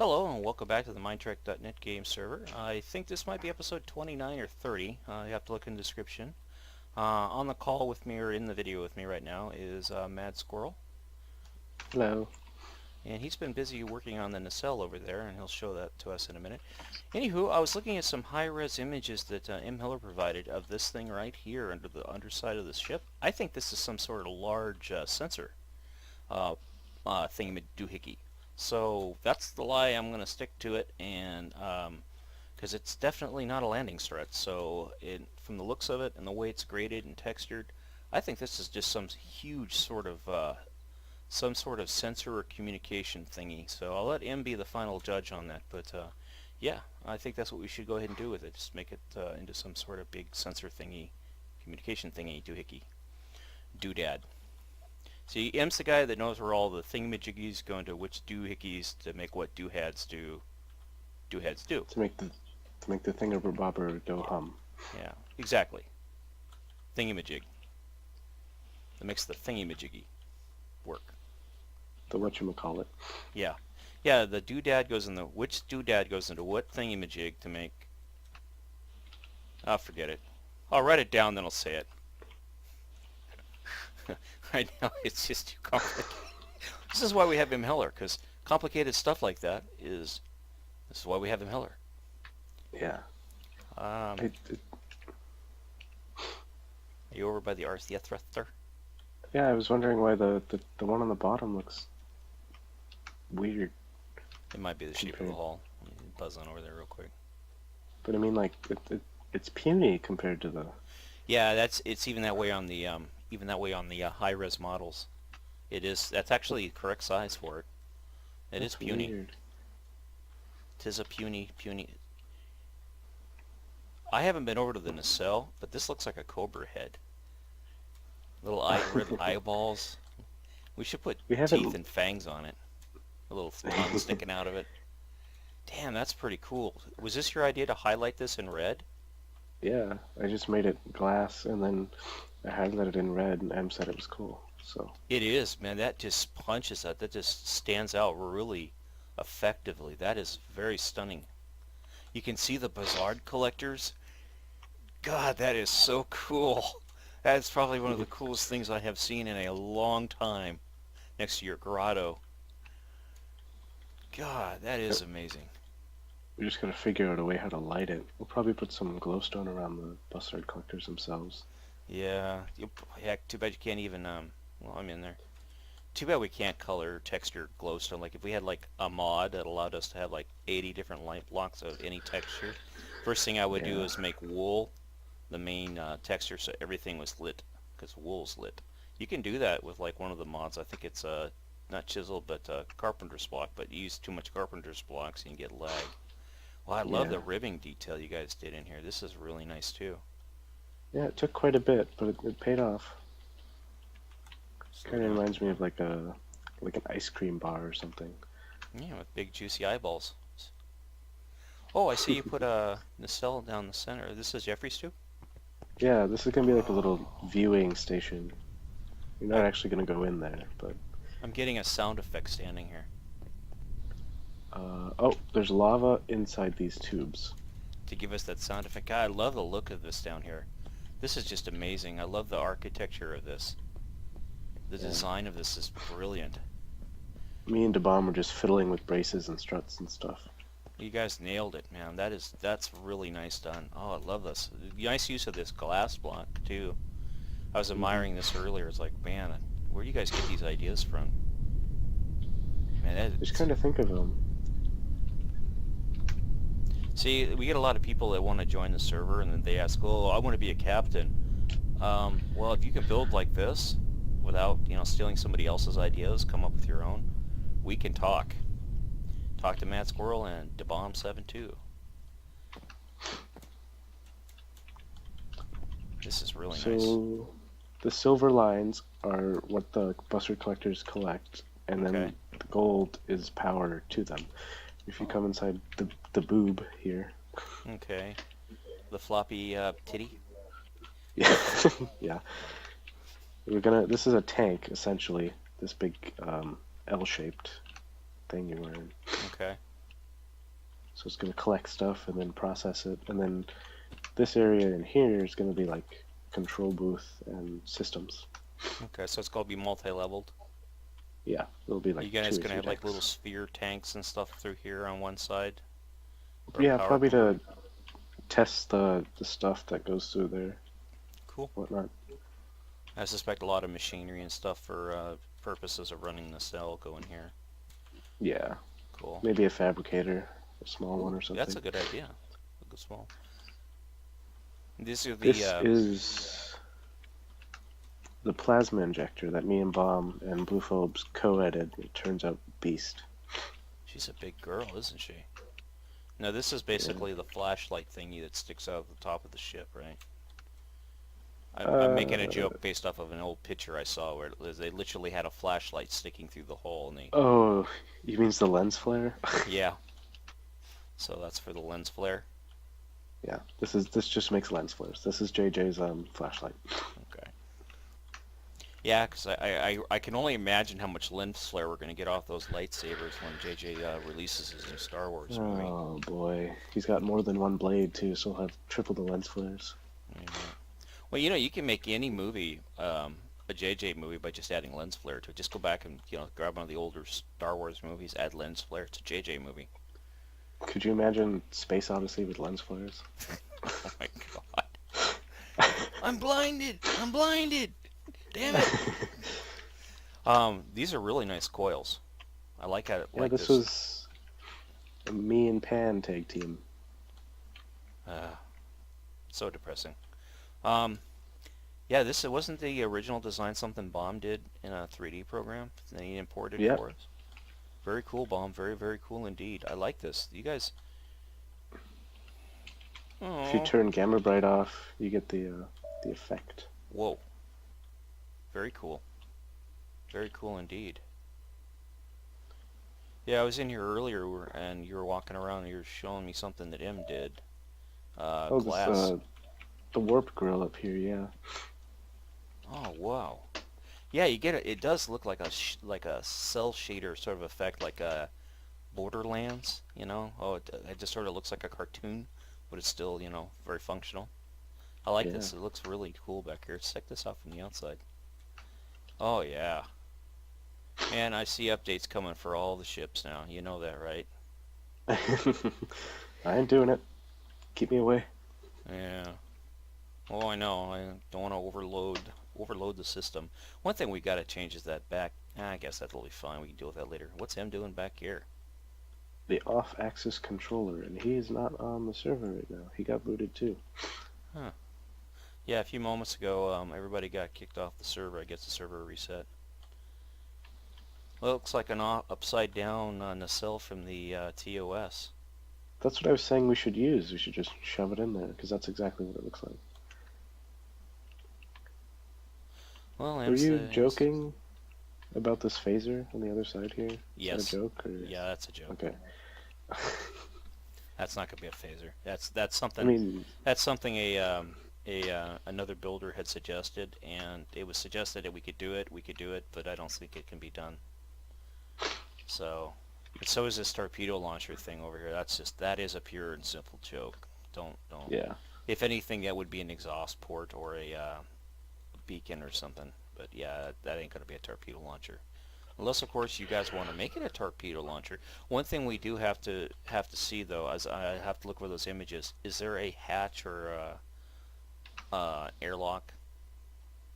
Hello and welcome back to the Minetrek.net game server. I think this might be episode 29 or 30. You have to look in the description. On the call with me, or in the video with me right now, is Mad Squirrel. Hello. And he's been busy working on the nacelle over there, and he'll show that to us in a minute. Anywho, I was looking at some high-res images that M. Hiller provided of this thing right here under the underside of the ship. I think this is some sort of large sensor thingy-doohickey. So that's the lie. I'm going to stick to it, and because it's definitely not a landing strut. So from the looks of it and the way it's graded and textured, I think this is just some huge sort of sensor or communication thingy. So I'll let M be the final judge on that. But yeah, I think that's what we should go ahead and do with it. Just make it into some sort of big sensor thingy, communication thingy, doohickey, doodad. See, M's the guy that knows where all the thingamajiggies go into which doohickeys to make what doohads do. Doohads do. To make the thingamabobber go hum. Yeah, exactly. Thingamajig. That makes the thingamajiggy work. The whatchamacallit. Yeah. Yeah, the doodad goes in the... Which doodad goes into what thingamajig to make... I'll forget it. I'll write it down, then I'll say it. Right now, it's just too complicated. This is why we have M. Hiller, because complicated stuff like that is... This is why we have M. Hiller. Yeah. Are you over by the Arthethruster? Yeah, I was wondering why the one on the bottom looks weird. It might be the shape of the hull. Let me buzz on over there real quick. But I mean, like, it's puny compared to the... Yeah, it's even that way on the high-res models. It is. That's actually the correct size for it. It is puny. Weird. It is a puny. I haven't been over to the nacelle, but this looks like a cobra head. Little red eyeballs. We should put teeth and fangs on it. A little tongue sticking out of it. Damn, that's pretty cool. Was this your idea to highlight this in red? Yeah, I just made it glass, and then I highlighted it in red, and M said it was cool, so... It is, man. That just punches out. That just stands out really effectively. That is very stunning. You can see the Bizarre collectors. God, that is so cool. That's probably one of the coolest things I have seen in a long time next to your grotto. God, that is amazing. We just gotta figure out a way how to light it. We'll probably put some glowstone around the Bussard collectors themselves. Yeah. Heck, too bad you can't even, well, I'm in there. Too bad we can't color texture glowstone. Like, if we had, like, a mod that allowed us to have, like, 80 different light blocks of any texture, first thing I would do is make wool the main texture so everything was lit, because wool's lit. You can do that with, like, one of the mods. I think it's, not chisel, but carpenter's block, but you use too much carpenter's blocks and you get lag. Well, I love the ribbing detail you guys did in here. This is really nice, too. Yeah, it took quite a bit, but it paid off. Kind of reminds me of like an ice cream bar or something. Yeah, with big juicy eyeballs. Oh, I see you put a nacelle down the center. This is Jeffrey's too? Yeah, this is gonna be like a little viewing station. You're not actually gonna go in there, but... I'm getting a sound effect standing here. Oh, there's lava inside these tubes. To give us that sound effect. God, I love the look of this down here. This is just amazing. I love the architecture of this. The design of this is brilliant. Me and DeBomb were just fiddling with braces and struts and stuff. You guys nailed it, man. That's really nice done. Oh, I love this. Nice use of this glass block, too. I was admiring this earlier. It's like, man, where do you guys get these ideas from? Man, just kind of think of them. See, we get a lot of people that want to join the server, and then they ask, oh, I want to be a captain. Well, if you can build like this, without, stealing somebody else's ideas, come up with your own, we can talk. Talk to Matt Squirrel and DeBomb72. This is really nice. So, the silver lines are what the Bussard collectors collect, and then the gold is power to them. If you come inside the boob here. Okay. The floppy titty? Yeah. Yeah. This is a tank, essentially. This big L-shaped thing you're wearing. Okay. So it's going to collect stuff and then process it. And then this area in here is going to be like control booth and systems. Okay, so it's going to be multi-leveled. Yeah, it'll be like You guys two or going to three have like little decks. sphere tanks and stuff through here on one side, or Yeah, power probably core. to test the stuff that goes through there, Cool. whatnot. I suspect a lot of machinery and stuff for purposes of running the cell go in here. Yeah, Cool. maybe a fabricator, a small one Ooh, or that's something. a good idea. A good small. These are the This is the plasma injector that me and Bomb and Blue Phobes co-edited. It turns out beast. she's a big girl, isn't she? Now this is Yeah. basically the flashlight thingy that sticks out of the top of the ship, right? I'm making a Uh joke based off of an old picture I saw where they literally had a flashlight sticking through the hole, and they, oh, you means the lens flare? yeah. So that's for the lens flare. Yeah, this just makes lens flares. This is JJ's flashlight. Okay. Yeah, because I can only imagine how much lens flare we're gonna get off those lightsabers when JJ releases his new Star Wars movie. Oh boy, he's got more than one blade too, so he'll have triple the lens flares. Yeah. Well, you can make any movie a JJ movie by just adding lens flare to it. Just go back and grab one of the older Star Wars movies, add lens flare. It's a JJ movie. Could you imagine Space Odyssey with lens flares? Oh my god! I'm blinded. I'm blinded. Damn it. These are really nice coils. I Yeah, like this this. was a me and Pan tag team. Uh, so depressing. Um, yeah, this it wasn't the original design. Something Bomb did in a 3D program. And he imported Yep. for us. Very cool, Bomb. Very, very cool indeed. I like this. You guys. If you Oh. turn Gamma Bright off, you get the effect. Whoa. Very cool. Very cool indeed. Yeah, I was in here earlier and you were walking around and you were showing me something that M did. Oh, this Glass. the warp grill up here. Yeah. Oh, wow. Yeah, you get it. It does look like like a cell shader sort of effect, like a Borderlands. Oh, it just sort of looks like a cartoon, but it's still very functional. I like Yeah. this. It looks really cool back here. Let's check this out from the outside. Oh yeah, man, I see updates coming for all the ships now. You know that, right? I ain't doing it. Keep me away. Yeah. Oh, I know. I don't want to overload the system. One thing we got to change is that back. I guess that'll be fine. We can deal with that later. What's him doing back here? The off-axis controller, and he is not on the server right now. He got booted too. Huh. Yeah, a few moments ago, everybody got kicked off the server. I guess the server reset. Well, looks like an upside down nacelle from the TOS. That's what I was saying we should use. We should just shove it in there, because that's exactly what it looks like. Well, Were M's you the M's. joking about this phaser on the other side here? Is that a Yes. joke? Or... Yeah, that's a joke. Okay. That's not gonna be a phaser. That's I something. mean, That's something another builder had suggested, and it was suggested that we could do it. We could do it, but I don't think it can be done. So, but so is this torpedo launcher thing over here. That is a pure and simple joke. Don't. yeah. If anything, that would be an exhaust port or a beacon or something. But yeah, that ain't gonna be a torpedo launcher. Unless, of course, you guys want to make it a torpedo launcher. One thing we do have to see though, as I have to look for those images, is there a hatch or airlock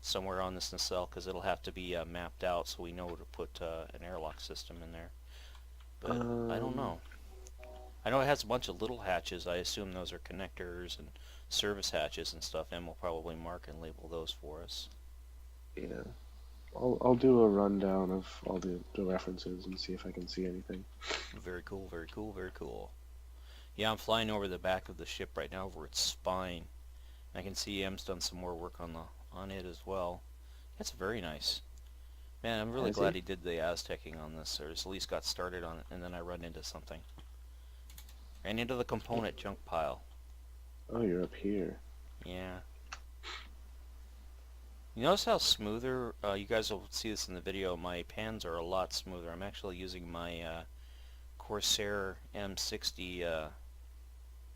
somewhere on this nacelle? Because it'll have to be mapped out so we know to put an airlock system in there. But I don't Um, know. I know it has a bunch of little hatches. I assume those are connectors and service hatches and stuff, and we'll probably mark and label those for us. yeah. I'll do a rundown of all the references and see if I can see anything. Very cool, very cool, very cool. Yeah, I'm flying over the back of the ship right now over its spine. I can see M's done some more work on it as well. That's very nice. Man, I'm really Has glad he? he did the Aztecing on this, or at least got started on it, and then I run into something. Ran into the component junk pile. Oh, you're up here. Yeah. You notice how smoother, you guys will see this in the video, my pans are a lot smoother. I'm actually using my Corsair M60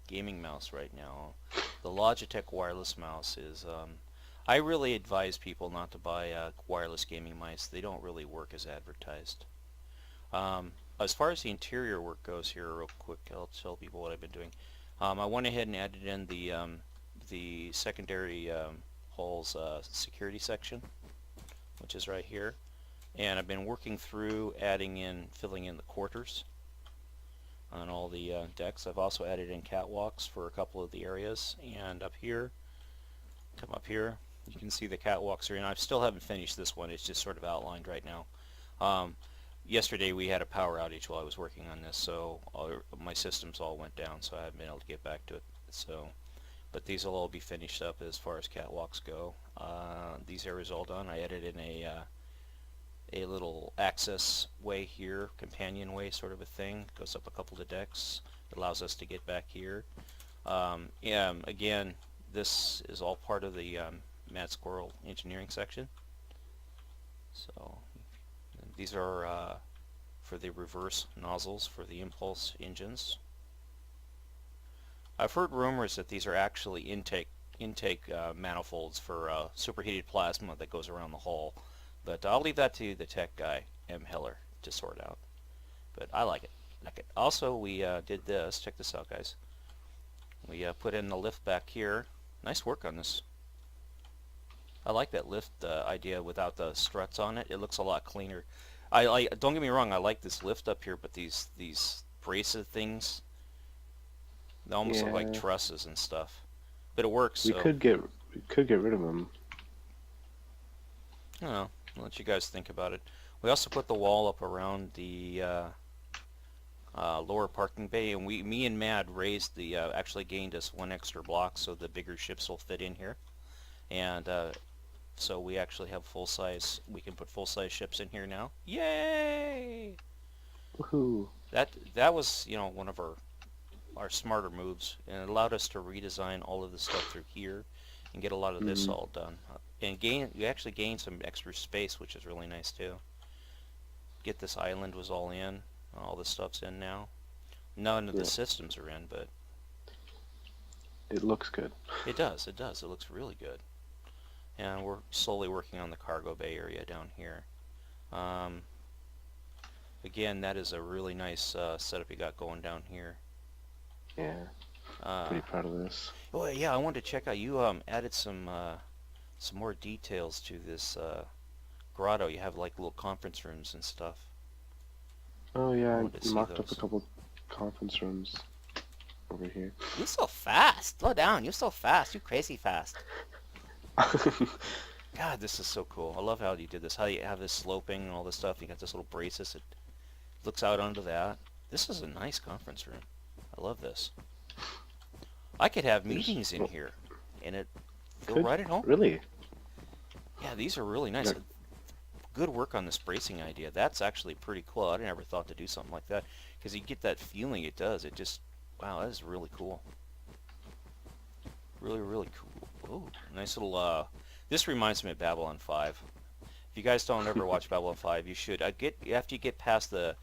gaming mouse right now. The Logitech wireless mouse is. I really advise people not to buy wireless gaming mice. They don't really work as advertised. As far as the interior work goes here, real quick, I'll tell people what I've been doing. I went ahead and added in the secondary hall's security section, which is right here. And I've been working through filling in the quarters on all the decks. I've also added in catwalks for a couple of the areas. And up here, come up here, you can see the catwalks are in. I still haven't finished this one. It's just sort of outlined right now. Yesterday we had a power outage while I was working on this, so my systems all went down, so I haven't been able to get back to it. So, but these will all be finished up as far as catwalks go. These areas all done. I added in a little access way here, companion way sort of a thing. Goes up a couple of decks. It allows us to get back here. Yeah, again, this is all part of the Mad Squirrel engineering section. So these are for the reverse nozzles for the impulse engines. I've heard rumors that these are actually intake manifolds for superheated plasma that goes around the hull, but I'll leave that to the tech guy, M. Heller, to sort out. But I like it. Also, we did this. Check this out, guys. We put in the lift back here. Nice work on this. I like that lift idea without the struts on it. It looks a lot cleaner. Don't get me wrong, I like this lift up here, but these braces things, they almost look like trusses and stuff. But it works. We could get rid of them. I don't know. I'll let you guys think about it. We also put the wall up around the lower parking bay, and me and Mad raised actually gained us one extra block so the bigger ships will fit in here. And so we actually have we can put full-size ships in here now. Yay! Woohoo! That was, one of our smarter moves, and it allowed us to redesign all of the stuff through here and get a lot of this all done. And you actually gain some extra space, which is really nice too. Get this island was all in. All this stuff's in now. None of the systems are in, but it looks good. It does. It looks really good. And we're slowly working on the cargo bay area down here. Again, that is a really nice setup you got going down here. Yeah, pretty proud of this. Oh yeah, I wanted to check out. You added some more details to this grotto. You have like little conference rooms and stuff. Oh yeah, I mocked up a couple conference rooms over here. You're so fast. Slow down. You're so fast. You're crazy fast. God, this is so cool. I love how you did this. How you have this sloping and all this stuff. You got this little braces. It looks out onto that. This is a nice conference room. I love this. I could have meetings in here, and it feel right at home. Really? Yeah, these are really nice. Good work on this bracing idea. That's actually pretty cool. I never thought to do something like that, because you get that feeling it does. It just, wow, that is really cool. Really, really cool. Oh, nice little, this reminds me of Babylon 5. If you guys don't ever watch Babylon 5, you should. After you get past the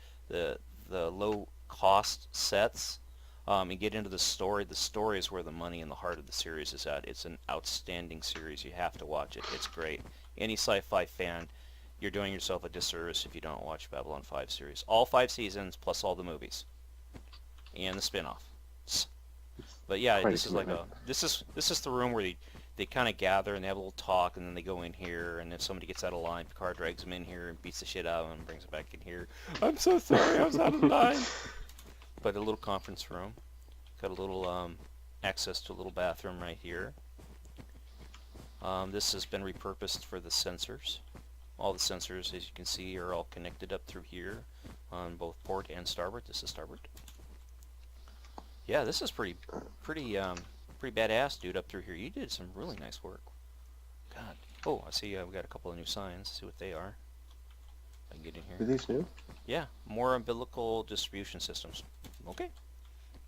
low cost sets, and get into the story is where the money and the heart of the series is at. It's an outstanding series. You have to watch it. It's great. Any sci-fi fan, you're doing yourself a disservice if you don't watch Babylon 5 series. All 5 seasons plus all the movies and the spin-off. But yeah, this is like this is the room where they kind of gather and they have a little talk, and then they go in here, and if somebody gets out of line, Picard drags them in here and beats the shit out of them and brings them back in here. I'm so sorry, I was out of line. But a little conference room. Got a little access to a little bathroom right here. This has been repurposed for the sensors. All the sensors, as you can see, are all connected up through here on both port and starboard. This is starboard. Yeah, this is pretty badass, dude, up through here. You did some really nice work. God. Oh, I see we got a couple of new signs. See what they are. I can get in here. Are these new? Yeah, more umbilical distribution systems. Okay.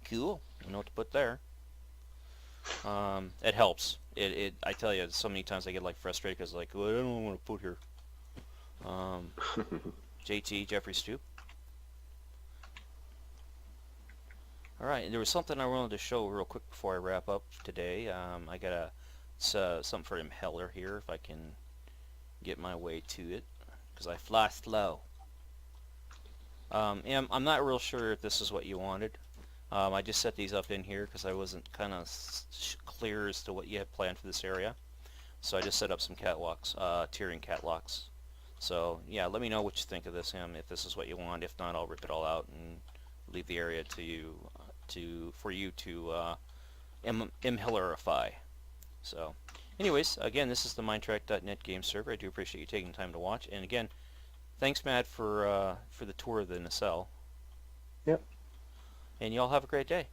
Cool. I know what to put there. It helps. I tell you, so many times I get like frustrated because like, well, I don't know what to put here. JT, Jeffrey Stoop. All right, and there was something I wanted to show real quick before I wrap up today. I got something for impeller here, if I can get my way to it, because I fly slow. And I'm not real sure if this is what you wanted. I just set these up in here because I wasn't kind of clear as to what you had planned for this area. So I just set up some catwalks, tiering catwalks. So yeah, let me know what you think of this, if this is what you want. If not, I'll rip it all out and leave the area to you, for you to imhillerify. So, anyways, again, this is the Minetrek.net game server. I do appreciate you taking time to watch. And again, thanks, Matt, for the tour of the nacelle. Yep. And y'all have a great day.